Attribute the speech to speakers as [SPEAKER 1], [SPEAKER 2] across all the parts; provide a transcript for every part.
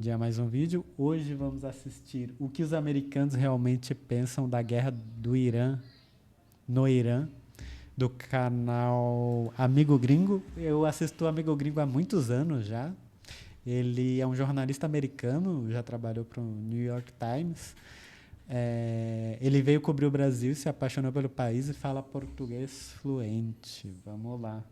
[SPEAKER 1] Dia mais um vídeo. Hoje vamos assistir o que os americanos realmente pensam da guerra do Irã no Irã, do canal Amigo Gringo. Eu assisto o Amigo Gringo há muitos anos já. Ele é um jornalista americano, já trabalhou para o New York Times. Ele veio cobrir o Brasil, se apaixonou pelo país e fala português fluente. Vamos lá.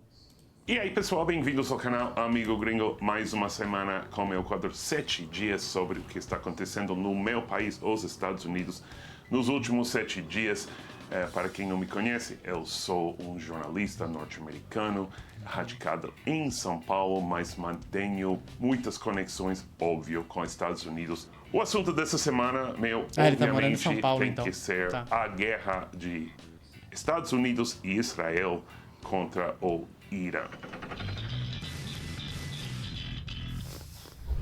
[SPEAKER 2] E aí pessoal, bem-vindos ao canal Amigo Gringo, mais uma semana com meu quadro 7 dias sobre o que está acontecendo no meu país, os Estados Unidos, nos últimos 7 dias. Para quem não me conhece, eu sou um jornalista norte-americano, radicado em São Paulo, mas mantenho muitas conexões, óbvio, com os Estados Unidos. O assunto dessa semana,
[SPEAKER 1] ele tá morando em São
[SPEAKER 2] obviamente,
[SPEAKER 1] Paulo,
[SPEAKER 2] tem
[SPEAKER 1] então.
[SPEAKER 2] que ser
[SPEAKER 1] Tá.
[SPEAKER 2] a guerra de Estados Unidos e Israel contra o Irã.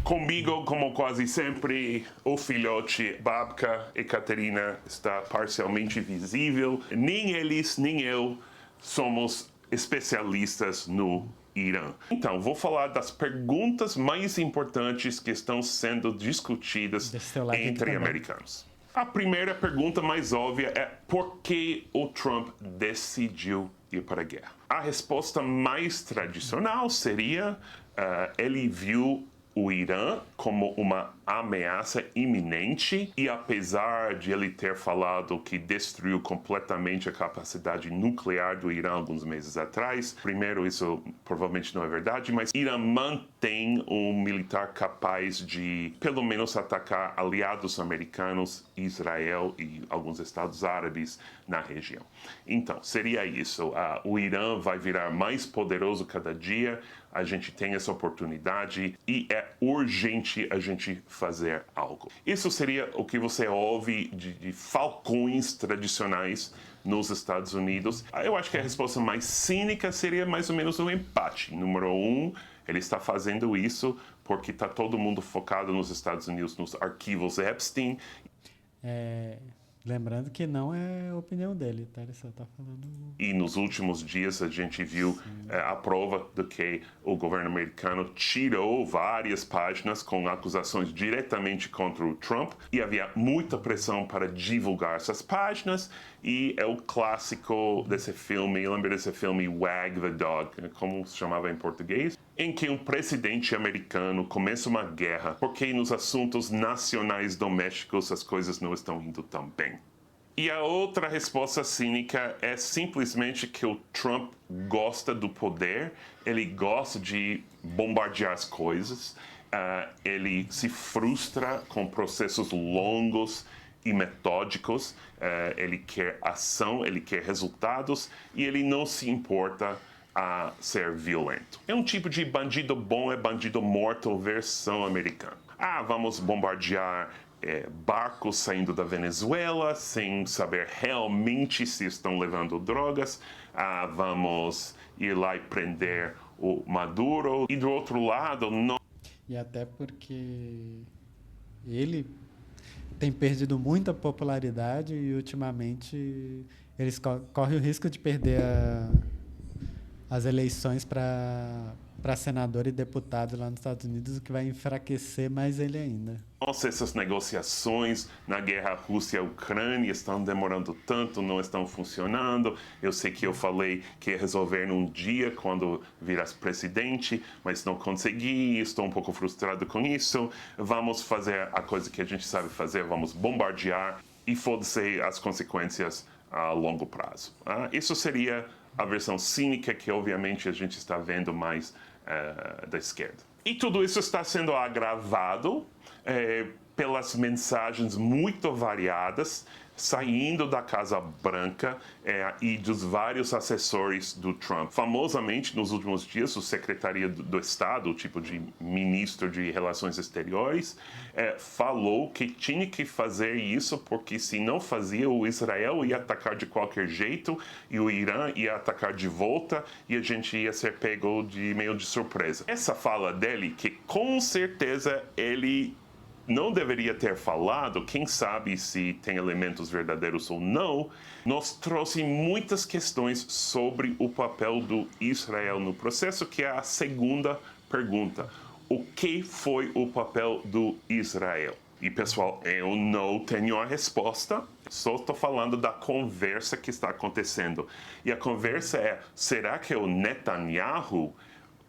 [SPEAKER 2] Comigo, como quase sempre, o filhote Babka e Caterina está parcialmente visível. Nem eles, nem eu somos especialistas no Irã. Então, vou falar das perguntas mais importantes que estão sendo discutidas
[SPEAKER 1] Deixa seu like aqui
[SPEAKER 2] entre
[SPEAKER 1] também.
[SPEAKER 2] americanos. A primeira pergunta mais óbvia é por que o Trump decidiu ir para a guerra? A resposta mais tradicional seria ele viu o Irã como uma ameaça iminente e apesar de ele ter falado que destruiu completamente a capacidade nuclear do Irã alguns meses atrás, primeiro isso provavelmente não é verdade, mas Irã mantém um militar capaz de pelo menos atacar aliados americanos, Israel e alguns estados árabes na região. Então, seria isso. O Irã vai virar mais poderoso cada dia, a gente tem essa oportunidade e é urgente a gente fazer algo. Isso seria o que você ouve de falcões tradicionais nos Estados Unidos. Eu acho que a resposta mais cínica seria mais ou menos um empate. Número um, ele está fazendo isso porque está todo mundo focado nos Estados Unidos nos arquivos Epstein.
[SPEAKER 1] Lembrando que não é a opinião dele, tá? Ele só tá falando.
[SPEAKER 2] E nos últimos dias a gente viu a prova de que o governo americano tirou várias páginas com acusações diretamente contra o Trump e havia muita pressão para divulgar essas páginas e é o clássico desse filme, lembra desse filme Wag the Dog, como se chamava em português? Em que um presidente americano começa uma guerra porque nos assuntos nacionais domésticos as coisas não estão indo tão bem. E a outra resposta cínica é simplesmente que o Trump gosta do poder, ele gosta de bombardear as coisas, ele se frustra com processos longos e metódicos, ele quer ação, ele quer resultados e ele não se importa a ser violento. É um tipo de bandido bom é bandido morto versão americana. Vamos bombardear barcos saindo da Venezuela sem saber realmente se estão levando drogas. Vamos ir lá e prender o Maduro. E do outro lado, não.
[SPEAKER 1] E até porque ele tem perdido muita popularidade e ultimamente eles correm o risco de perder as eleições para senador e deputado lá nos Estados Unidos, o que vai enfraquecer mais ele ainda.
[SPEAKER 2] Nossa, essas negociações na guerra Rússia-Ucrânia estão demorando tanto, não estão funcionando. Eu sei que eu falei que ia resolver num dia quando virasse presidente, mas não consegui, estou um pouco frustrado com isso. Vamos fazer a coisa que a gente sabe fazer, vamos bombardear e foda-se as consequências a longo prazo. Isso seria a versão cínica que obviamente a gente está vendo mais da esquerda. E tudo isso está sendo agravado pelas mensagens muito variadas saindo da Casa Branca e dos vários assessores do Trump. Famosamente, nos últimos dias, o Secretaria do Estado, o tipo de ministro de Relações Exteriores, falou que tinha que fazer isso porque se não fazia, o Israel ia atacar de qualquer jeito e o Irã ia atacar de volta e a gente ia ser pego de meio de surpresa. Essa fala dele, que com certeza ele não deveria ter falado, quem sabe se tem elementos verdadeiros ou não, nos trouxe muitas questões sobre o papel do Israel no processo, que é a segunda pergunta. o que foi o papel do Israel? E, pessoal, eu não tenho a resposta, só estou falando da conversa que está acontecendo. E a conversa é, será que o Netanyahu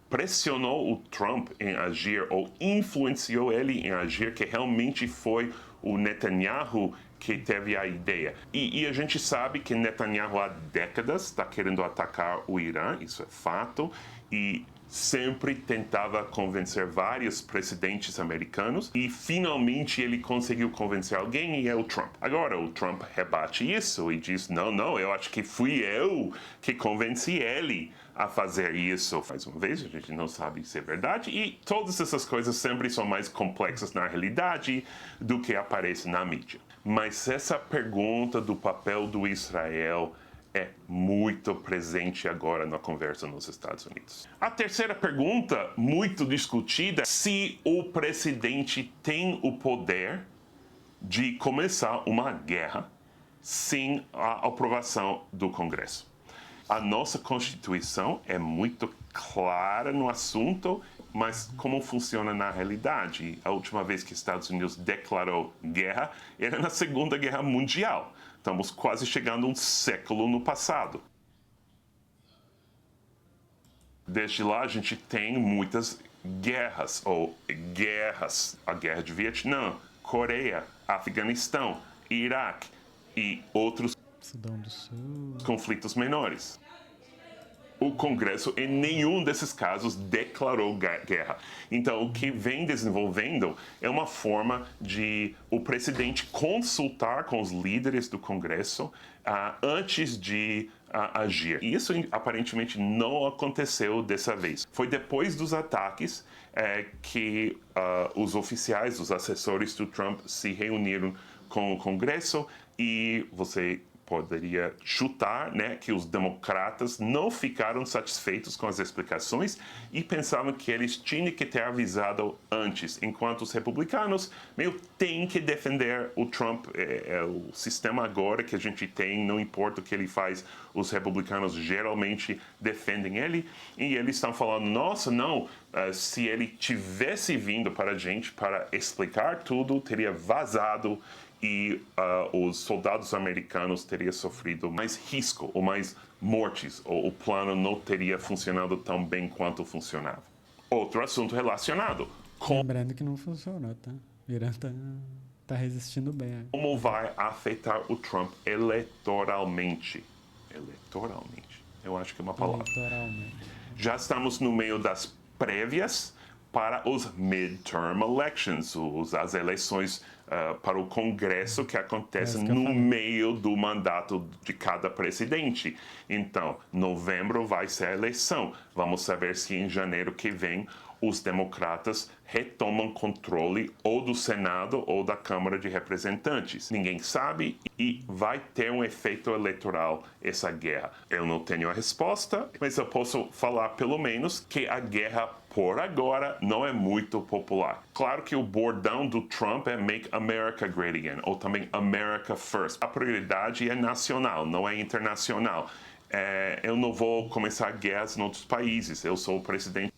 [SPEAKER 2] pressionou o Trump em agir ou influenciou ele em agir, que realmente foi o Netanyahu que teve a ideia? E a gente sabe que Netanyahu há décadas está querendo atacar o Irã, isso é fato, e sempre tentava convencer vários presidentes americanos e finalmente ele conseguiu convencer alguém e é o Trump. Agora o Trump rebate isso e diz, não, eu acho que fui eu que convenci ele a fazer isso. Mais uma vez, a gente não sabe se é verdade e todas essas coisas sempre são mais complexas na realidade do que aparece na mídia. Mas essa pergunta do papel do Israel é muito presente agora na conversa nos Estados Unidos. A terceira pergunta, muito discutida, se o presidente tem o poder de começar uma guerra sem a aprovação do Congresso. A nossa Constituição é muito clara no assunto, mas como funciona na realidade? A última vez que os Estados Unidos declarou guerra era na Segunda Guerra Mundial. Estamos quase chegando a um século no passado. Desde lá, a gente tem muitas guerras. A Guerra de Vietnã, Coreia, Afeganistão, Iraque e outros
[SPEAKER 1] Sudão do Sul.
[SPEAKER 2] conflitos menores. O Congresso, em nenhum desses casos, declarou guerra. Então, o que vem desenvolvendo é uma forma de o presidente consultar com os líderes do Congresso antes de agir. E isso, aparentemente, não aconteceu dessa vez. Foi depois dos ataques que os oficiais, os assessores do Trump, se reuniram com o Congresso e você poderia chutar, né, que os democratas não ficaram satisfeitos com as explicações e pensavam que eles tinham que ter avisado antes, enquanto os republicanos têm que defender o Trump. É o sistema agora que a gente tem, não importa o que ele faz, os republicanos geralmente defendem ele e eles estão falando, nossa, não, se ele tivesse vindo para a gente para explicar tudo, teria vazado e os soldados americanos teriam sofrido mais risco ou mais mortes, ou o plano não teria funcionado tão bem quanto funcionava. Outro assunto relacionado.
[SPEAKER 1] Lembrando que não funcionou, tá? O Irã tá resistindo bem.
[SPEAKER 2] Como vai afetar o Trump eleitoralmente? Eleitoralmente. Eu acho que é uma palavra.
[SPEAKER 1] Eleitoralmente.
[SPEAKER 2] Já estamos no meio das prévias para os midterm elections, as eleições para o Congresso que acontecem no meio do mandato de cada presidente. Então, novembro vai ser a eleição. Vamos saber se em janeiro que vem os democratas retomam controle ou do Senado ou da Câmara de Representantes. Ninguém sabe e vai ter um efeito eleitoral essa guerra. Eu não tenho a resposta, mas eu posso falar pelo menos que a guerra por agora não é muito popular. Claro que o bordão do Trump é Make America Great Again, ou também America First. A prioridade é nacional, não é internacional. Eu não vou começar guerras em outros países, eu sou o presidente.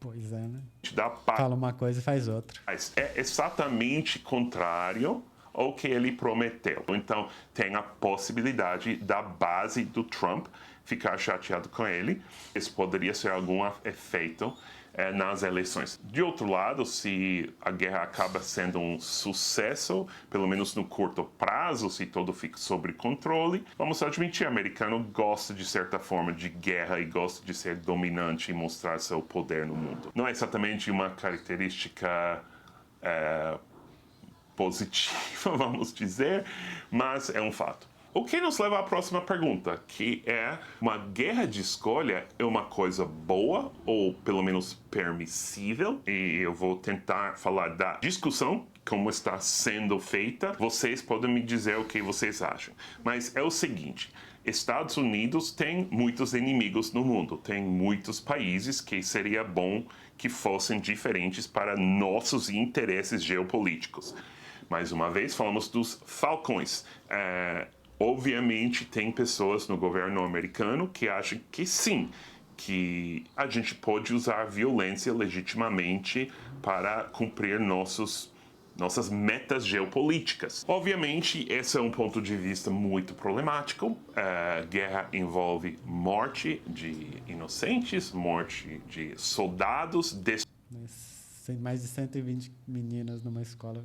[SPEAKER 1] Pois é, né?
[SPEAKER 2] Da paz.
[SPEAKER 1] Fala uma coisa e faz outra.
[SPEAKER 2] É exatamente contrário ao que ele prometeu. Então, tem a possibilidade da base do Trump ficar chateado com ele. Isso poderia ser algum efeito nas eleições. De outro lado, se a guerra acaba sendo um sucesso, pelo menos no curto prazo, se tudo fica sob controle, vamos admitir, o americano gosta de certa forma de guerra e gosta de ser dominante e mostrar seu poder no mundo. Não é exatamente uma característica positiva, vamos dizer, mas é um fato. O que nos leva à próxima pergunta, que é: uma guerra de escolha é uma coisa boa ou pelo menos permissível? E eu vou tentar falar da discussão, como está sendo feita. Vocês podem me dizer o que vocês acham. Mas é o seguinte: Estados Unidos tem muitos inimigos no mundo, tem muitos países que seria bom que fossem diferentes para nossos interesses geopolíticos. Mais uma vez, falamos dos falcões. Obviamente, tem pessoas no governo americano que acham que sim, que a gente pode usar a violência legitimamente para cumprir nossas metas geopolíticas. Obviamente, esse é um ponto de vista muito problemático. A guerra envolve morte de inocentes, morte de soldados.
[SPEAKER 1] Mais de 120 meninas numa escola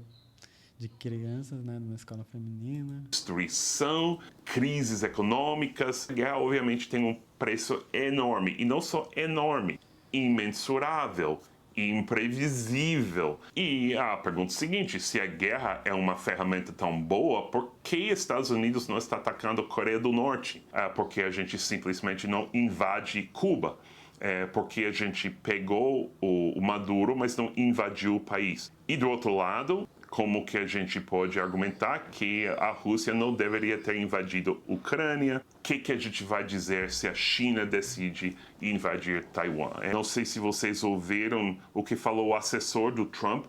[SPEAKER 1] de crianças, né, numa escola feminina.
[SPEAKER 2] Destruição, crises econômicas. A guerra, obviamente, tem um preço enorme. E não só enorme, imensurável, imprevisível. E a pergunta seguinte, se a guerra é uma ferramenta tão boa, por que Estados Unidos não está atacando a Coreia do Norte? Porque a gente simplesmente não invade Cuba. Porque a gente pegou o Maduro, mas não invadiu o país. E do outro lado, como que a gente pode argumentar que a Rússia não deveria ter invadido a Ucrânia? O que a gente vai dizer se a China decide invadir Taiwan? Não sei se vocês ouviram o que falou o assessor do Trump,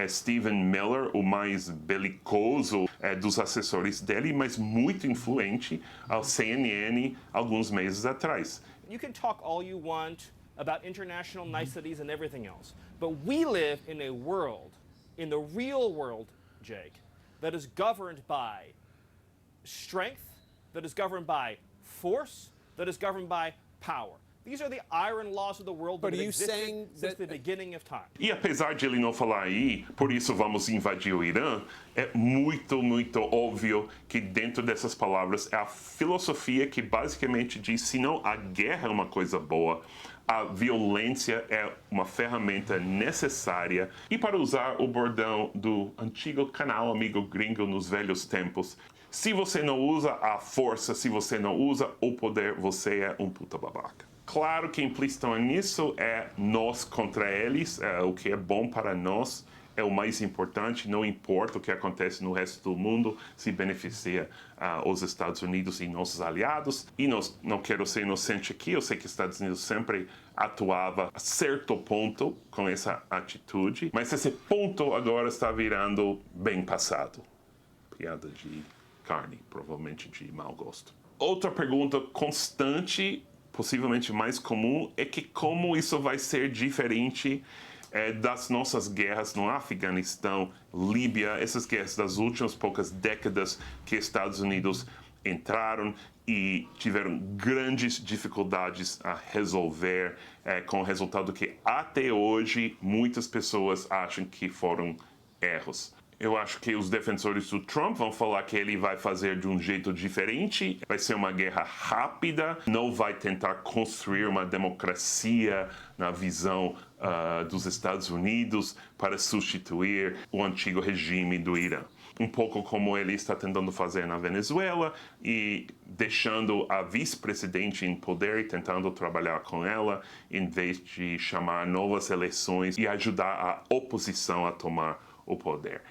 [SPEAKER 2] Stephen Miller, o mais belicoso dos assessores dele, mas muito influente ao CNN alguns meses atrás.
[SPEAKER 3] You can talk all you want about international niceties and everything else, but we live in a world, in the real world, Jake, that is governed by strength, that is governed by force, that is governed by power. These are the iron laws of the world that have existed since the beginning of time.
[SPEAKER 2] E apesar de ele não falar aí, por isso vamos invadir o Irã, é muito, muito óbvio que dentro dessas palavras é a filosofia que basicamente diz, se não a guerra é uma coisa boa, a violência é uma ferramenta necessária. E para usar o bordão do antigo canal Amigo Gringo nos velhos tempos, se você não usa a força, se você não usa o poder, você é um puta babaca. Claro que implícito nisso é nós contra eles, o que é bom para nós é o mais importante, não importa o que acontece no resto do mundo, se beneficia os Estados Unidos e nossos aliados. E não quero ser inocente aqui, eu sei que os Estados Unidos sempre atuava a certo ponto com essa atitude, mas esse ponto agora está virando bem passado. Piada de carne, provavelmente de mau gosto. Outra pergunta constante, possivelmente mais comum, é que como isso vai ser diferente das nossas guerras no Afeganistão, Líbia, essas guerras das últimas poucas décadas que Estados Unidos entraram e tiveram grandes dificuldades a resolver, com o resultado que até hoje muitas pessoas acham que foram erros. Eu acho que os defensores do Trump vão falar que ele vai fazer de um jeito diferente, vai ser uma guerra rápida, não vai tentar construir uma democracia na visão dos Estados Unidos para substituir o antigo regime do Irã. Um pouco como ele está tentando fazer na Venezuela e deixando a vice-presidente em poder e tentando trabalhar com ela em vez de chamar novas eleições e ajudar a oposição a tomar o poder.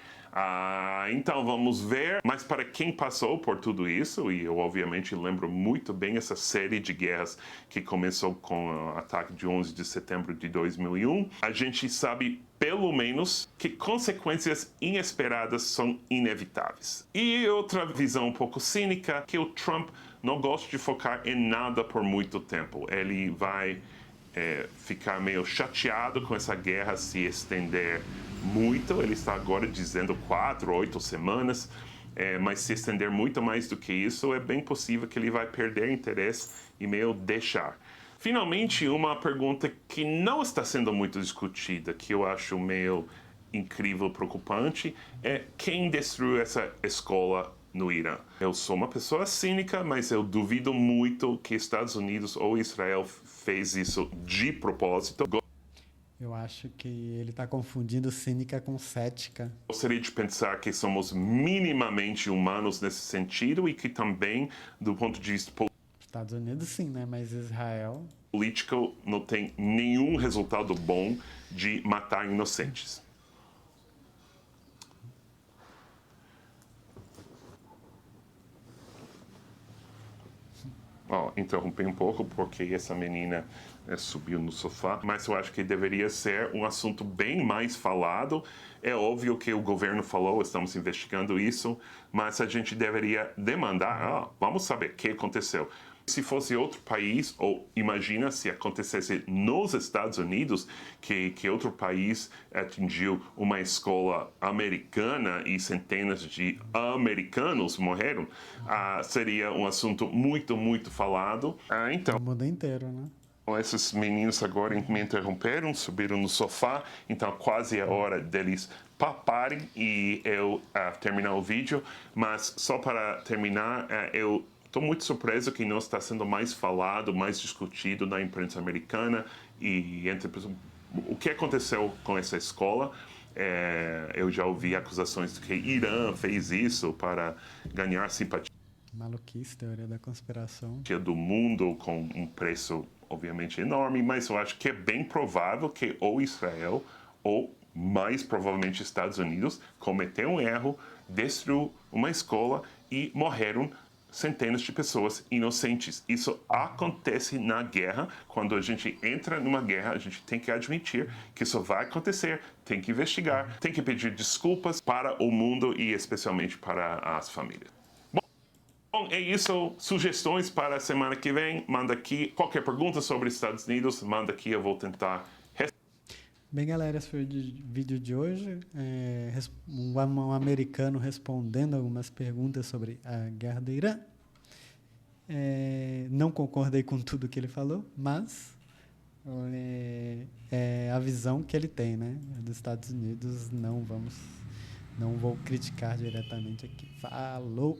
[SPEAKER 2] Então vamos ver, mas para quem passou por tudo isso, e eu obviamente lembro muito bem essa série de guerras que começou com o ataque de 11 de setembro de 2001, a gente sabe pelo menos que consequências inesperadas são inevitáveis. E outra visão um pouco cínica, que o Trump não gosta de focar em nada por muito tempo. Ele vai ficar meio chateado com essa guerra se estender muito. Ele está agora dizendo 4, 8 semanas, mas se estender muito mais do que isso, é bem possível que ele vai perder interesse e meio deixar. Finalmente, uma pergunta que não está sendo muito discutida, que eu acho meio incrível, preocupante, é quem destruiu essa escola no Irã. Eu sou uma pessoa cínica, mas eu duvido muito que Estados Unidos ou Israel fez isso de propósito.
[SPEAKER 1] Eu acho que ele está confundindo cínica com cética.
[SPEAKER 2] Gostaria de pensar que somos minimamente humanos nesse sentido e que também, do ponto de vista
[SPEAKER 1] Estados Unidos sim, né? Mas Israel...
[SPEAKER 2] político não tem nenhum resultado bom de matar inocentes. Interrompi um pouco porque essa menina subiu no sofá, mas eu acho que deveria ser um assunto bem mais falado. É óbvio que o governo falou, estamos investigando isso, mas a gente deveria demandar, vamos saber o que aconteceu. Se fosse outro país, ou imagina se acontecesse nos Estados Unidos, que outro país atingiu uma escola americana e centenas de americanos morreram, seria um assunto muito, muito falado. Então,
[SPEAKER 1] O mundo inteiro, né?
[SPEAKER 2] esses meninos agora me interromperam, subiram no sofá, então quase é hora deles paparem e eu terminar o vídeo. Mas só para terminar, eu estou muito surpreso que não está sendo mais falado, mais discutido na imprensa americana e entre o que aconteceu com essa escola. Eu já ouvi acusações de que Irã fez isso para ganhar simpatia
[SPEAKER 1] Maluquice, teoria da conspiração.
[SPEAKER 2] do mundo com um preço obviamente enorme, mas eu acho que é bem provável que ou Israel ou mais provavelmente Estados Unidos cometeu um erro, destruiu uma escola e morreram centenas de pessoas inocentes. Isso acontece na guerra. Quando a gente entra numa guerra, a gente tem que admitir que isso vai acontecer, tem que investigar, tem que pedir desculpas para o mundo e especialmente para as famílias. Bom, é isso. Sugestões para a semana que vem, manda aqui. Qualquer pergunta sobre Estados Unidos, manda aqui, eu vou tentar.
[SPEAKER 1] Bem, galera, esse foi o vídeo de hoje. Um americano respondendo algumas perguntas sobre a guerra do Irã. Não concordei com tudo que ele falou, mas é a visão que ele tem, né? Dos Estados Unidos, não vou criticar diretamente aqui. Falou!